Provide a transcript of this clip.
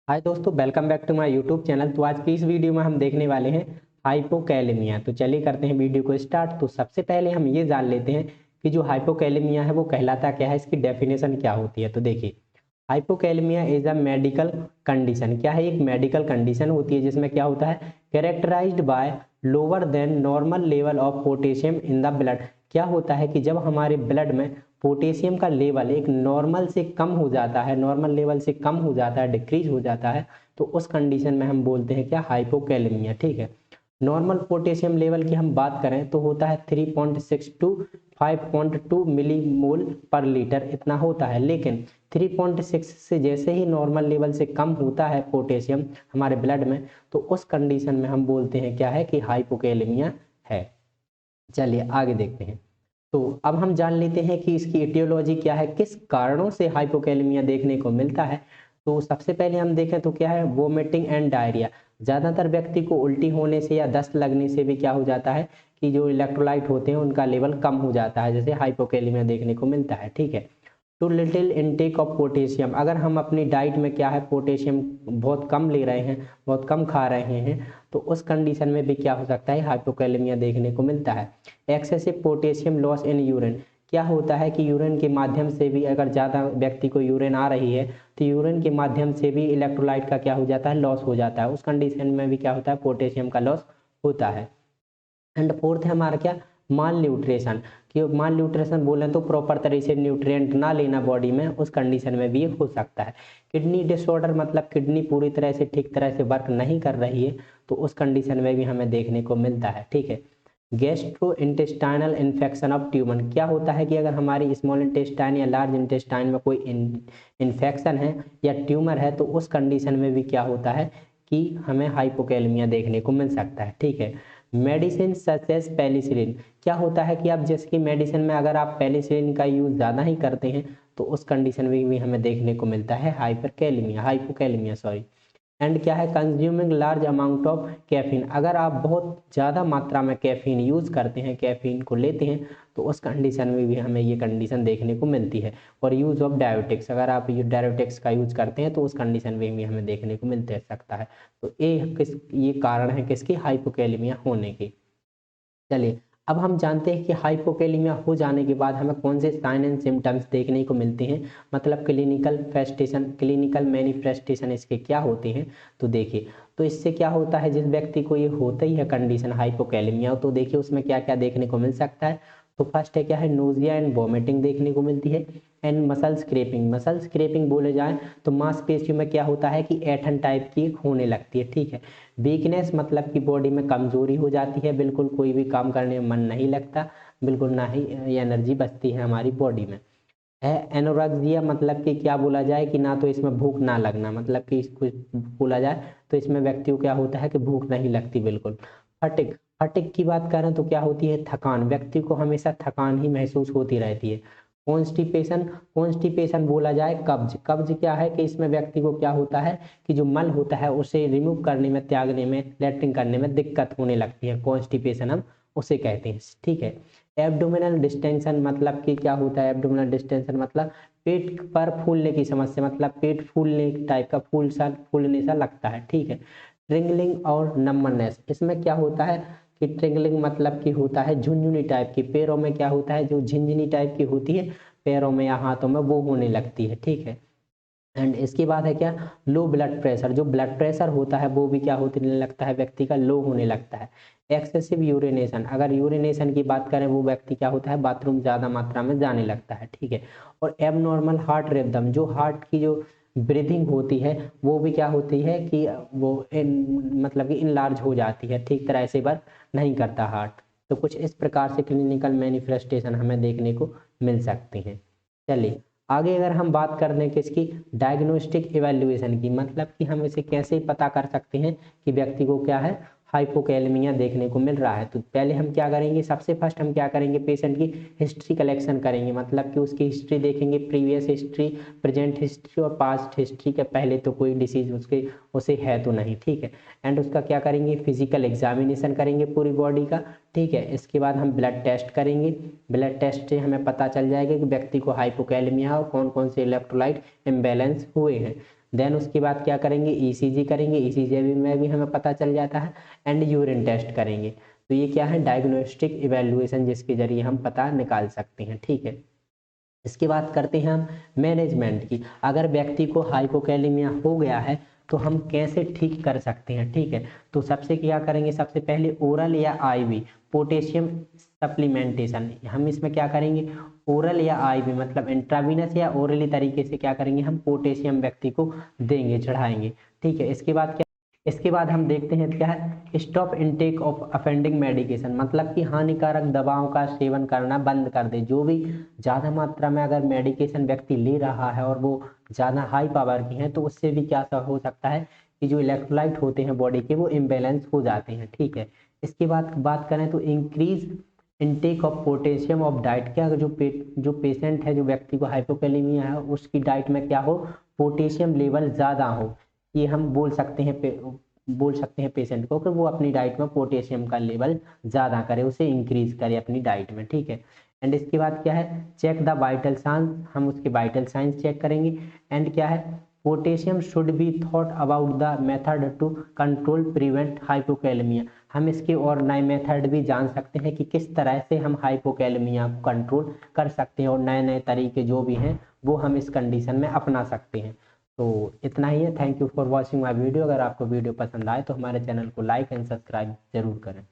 हाय दोस्तों, welcome back to my YouTube channel. तो आज की इस वीडियो में हम देखने वाले हैं हाइपोकैलेमिया। तो चलिए करते हैं वीडियो को स्टार्ट। तो सबसे पहले हम ये जान लेते हैं कि जो हाइपोकैलेमिया है वो कहलाता क्या है, इसकी डेफिनेशन क्या होती है। तो देखिए, hypokalemia is a medical condition. क्या है? एक मेडिकल कंडीशन होती है जिसमें क्या होता है, characterized by lower than normal level of potassium in the blood. क्या होता है कि जब हमारे ब्लड में पोटेशियम का लेवल एक नॉर्मल से कम हो जाता है, नॉर्मल लेवल से कम हो जाता है, डिक्रीज हो जाता है, तो उस कंडीशन में हम बोलते हैं क्या, हाइपोकैलेमिया। ठीक है। नॉर्मल पोटेशियम लेवल की हम बात करें तो होता है 3.6 टू 5.2 मिलीमोल पर लीटर, इतना होता है। लेकिन 3.6 से जैसे ही नॉर्मल लेवल से कम होता है पोटेशियम हमारे ब्लड में, तो उस कंडीशन में हम बोलते हैं क्या है कि हाइपोकैलेमिया है। चलिए आगे देखते हैं। तो अब हम जान लेते हैं कि इसकी एटियोलॉजी क्या है, किस कारणों से हाइपोकैलेमिया देखने को मिलता है। तो सबसे पहले हम देखें तो क्या है, वोमिटिंग एंड डायरिया। ज़्यादातर व्यक्ति को उल्टी होने से या दस्त लगने से भी क्या हो जाता है कि जो इलेक्ट्रोलाइट होते हैं उनका लेवल कम हो जाता है, जैसे हाइपोकैलेमिया देखने को मिलता है। ठीक है। Too little intake of potassium, अगर हम अपनी डाइट में क्या है, पोटेशियम बहुत कम ले रहे हैं, बहुत कम खा रहे हैं, तो उस कंडीशन में भी क्या हो सकता है, हाइपोकैलेमिया देखने को मिलता है। Excessive potassium loss in urine, क्या होता है कि यूरिन के माध्यम से भी अगर ज़्यादा व्यक्ति को यूरिन आ रही है तो यूरिन के माध्यम से भी इलेक्ट्रोलाइट का क्या हो जाता है, लॉस हो जाता है। उस कंडीशन में भी क्या होता है, पोटेशियम का लॉस होता है। एंड फोर्थ है हमारा क्या, माल न्यूट्रिशन। कि माल न्यूट्रिशन बोलें तो प्रॉपर तरीके से न्यूट्रिएंट ना लेना बॉडी में, उस कंडीशन में भी हो सकता है। किडनी डिसऑर्डर, मतलब किडनी पूरी तरह से ठीक तरह से वर्क नहीं कर रही है, तो उस कंडीशन में भी हमें देखने को मिलता है। ठीक है। Gastro intestinal infection of tumour, क्या होता है कि अगर हमारी स्मॉल इंटेस्टाइन या लार्ज इंटेस्टाइन में कोई इन्फेक्शन है या ट्यूमर है, तो उस कंडीशन में भी क्या होता है कि हमें हाइपोकैलेमिया देखने को मिल सकता है। ठीक है। मेडिसिन सच एज पेनिसिलिन, क्या होता है कि अब जैसे मेडिसिन में अगर आप पेनिसिलिन का यूज़ ज़्यादा ही करते हैं तो उस कंडीशन में भी हमें देखने को मिलता है हाइपोकैलेमिया सॉरी। एंड क्या है, consuming large amount of caffeine, अगर आप बहुत ज़्यादा मात्रा में कैफीन यूज़ करते हैं, कैफीन को लेते हैं, तो उस कंडीशन में भी हमें ये कंडीशन देखने को मिलती है। और यूज़ ऑफ डायोटिक्स, अगर आप ये डायोटिक्स का यूज़ करते हैं तो उस कंडीशन में भी हमें देखने को मिलते सकता है। तो ये कारण है किसकी, हाइपोकैलेमिया होने की। चलिए अब हम जानते हैं कि हाइपोकैलेमिया हो जाने के बाद हमें कौन से साइन एंड सिम्टम्स देखने को मिलते हैं, मतलब क्लिनिकल मैनिफेस्टेशन इसके क्या होते हैं। तो देखिए, तो इससे क्या होता है, जिस व्यक्ति को ये होता ही है कंडीशन हाइपोकैलेमिया, तो देखिए उसमें क्या क्या देखने को मिल सकता है। तो फर्स्ट है क्या है, नोजिया एंड वॉमिटिंग देखने को मिलती है। एंड मसल स्क्रैपिंग बोले जाए तो मांसपेशियों में क्या होता है कि ऐठन टाइप की होने लगती है। ठीक है। वीकनेस, मतलब कि बॉडी में कमजोरी हो जाती है, बिल्कुल कोई भी काम करने में मन नहीं लगता, बिल्कुल ना ही एनर्जी बचती है हमारी बॉडी में। है एनोरेक्सिया, मतलब कि क्या बोला जाए कि ना तो इसमें भूख ना लगना, मतलब कि इसको बोला जाए तो इसमें व्यक्ति को क्या होता है कि भूख नहीं लगती बिल्कुल। फटिक फटिक की बात करें तो क्या होती है, थकान, व्यक्ति को हमेशा थकान ही महसूस होती रहती है। कॉन्स्टिपेशन कॉन्स्टिपेशन बोला जाए कब्ज कब्ज क्या है कि इसमें व्यक्ति को क्या होता है कि जो मल होता है उसे रिमूव करने में, त्यागने में, लैट्रिन करने में दिक्कत होने लगती है, कॉन्स्टिपेशन हम उसे कहते हैं। ठीक है। एब्डोमिनल डिस्टेंशन, मतलब कि क्या होता है, एब्डोमिनल डिस्टेंशन मतलब पेट पर फूलने की समस्या, मतलब पेट फूलने टाइप का फूलने सा लगता है। ठीक है। ट्रिंगलिंग और नंबरनेस, इसमें क्या होता है कि ट्रिंगलिंग मतलब कि होता है झुनझुनी टाइप की, पैरों में क्या होता है, जो झिंझनी टाइप की होती है पैरों में या हाथों में, वो होने लगती है। ठीक है। एंड इसके बाद है क्या, लो ब्लड प्रेशर, जो ब्लड प्रेशर होता है वो भी क्या होने लगता है, व्यक्ति का लो होने लगता है। एक्सेसिव यूरिनेशन, अगर यूरिनेशन की बात करें वो व्यक्ति क्या होता है, बाथरूम ज़्यादा मात्रा में जाने लगता है। ठीक है। और एबनॉर्मल हार्ट रिदम, जो हार्ट की जो ब्रीथिंग होती है वो भी क्या होती है कि वो मतलब कि इनलार्ज हो जाती है, ठीक तरह से वर्क नहीं करता हार्ट। तो कुछ इस प्रकार से क्लिनिकल मैनिफेस्टेशन हमें देखने को मिल सकती हैं। चलिए आगे अगर हम बात कर दें किसकी, डायग्नोस्टिक इवैल्यूएशन की, मतलब कि हम इसे कैसे पता कर सकते हैं कि व्यक्ति को क्या है, हाइपोकैलेमिया देखने को मिल रहा है। तो पहले हम क्या करेंगे, सबसे फर्स्ट हम क्या करेंगे, पेशेंट की हिस्ट्री कलेक्शन करेंगे, मतलब कि उसकी हिस्ट्री देखेंगे, प्रीवियस हिस्ट्री, प्रेजेंट हिस्ट्री और पास्ट हिस्ट्री के, पहले तो कोई डिसीज उसे है तो नहीं। ठीक है। एंड उसका क्या करेंगे, फिजिकल एग्जामिनेशन करेंगे पूरी बॉडी का। ठीक है। इसके बाद हम ब्लड टेस्ट करेंगे, ब्लड टेस्ट से हमें पता चल जाएगा कि व्यक्ति को हाइपोकैलेमिया और कौन कौन से इलेक्ट्रोलाइट इम्बैलेंस हुए हैं। देन उसके बाद क्या करेंगे, ईसीजी करेंगे, ईसीजी में भी हमें पता चल जाता है, एंड यूरिन टेस्ट करेंगे। तो ये क्या है, डायग्नोस्टिक इवैल्यूएशन जिसके जरिए हम पता निकाल सकते हैं, ठीक है। इसके बाद करते हैं हम मैनेजमेंट की। अगर व्यक्ति को हाइपोकैलेमिया हो गया है तो हम कैसे ठीक कर सकते हैं, ठीक है। तो सबसे क्या करेंगे, सबसे पहले ओरल या आईवी पोटेशियम सप्लीमेंटेशन, हम इसमें क्या करेंगे, ओरल या आईवी मतलब इंट्रावीनस या ओरली तरीके से क्या करेंगे, हम पोटेशियम व्यक्ति को देंगे, चढ़ाएंगे, ठीक है। इसके बाद हम देखते हैं क्या है, स्टॉप इनटेक ऑफ अफेंडिंग मेडिकेशन, मतलब कि हानिकारक दवाओं का सेवन करना बंद कर दे। जो भी ज़्यादा मात्रा में अगर मेडिकेशन व्यक्ति ले रहा है और वो ज़्यादा हाई पावर की हैं तो उससे भी क्या हो सकता है कि जो इलेक्ट्रोलाइट होते हैं बॉडी के वो इम्बेलेंस हो जाते हैं, ठीक है। इसके बाद बात करें तो increase intake of potassium of diet, क्या जो पेशेंट है, जो व्यक्ति को हाइपोकैलेमिया है, उसकी डाइट में क्या हो, पोटेशियम लेवल ज़्यादा हो। ये हम बोल सकते हैं पेशेंट को कि वो अपनी डाइट में पोटेशियम का लेवल ज़्यादा करे, उसे इंक्रीज करे अपनी डाइट में, ठीक है। एंड इसके बाद क्या है, चेक द वाइटल साइंस, हम उसके वाइटल साइंस चेक करेंगे। एंड क्या है, potassium should be thought about the method to control prevent hypokalemia, हम इसके और नए मेथड भी जान सकते हैं कि किस तरह से हम हाइपोकैलेमिया को कंट्रोल कर सकते हैं, और नए नए तरीके जो भी हैं वो हम इस कंडीशन में अपना सकते हैं। तो इतना ही है। Thank you for watching my video. अगर आपको वीडियो पसंद आए तो हमारे चैनल को लाइक एंड सब्सक्राइब जरूर करें।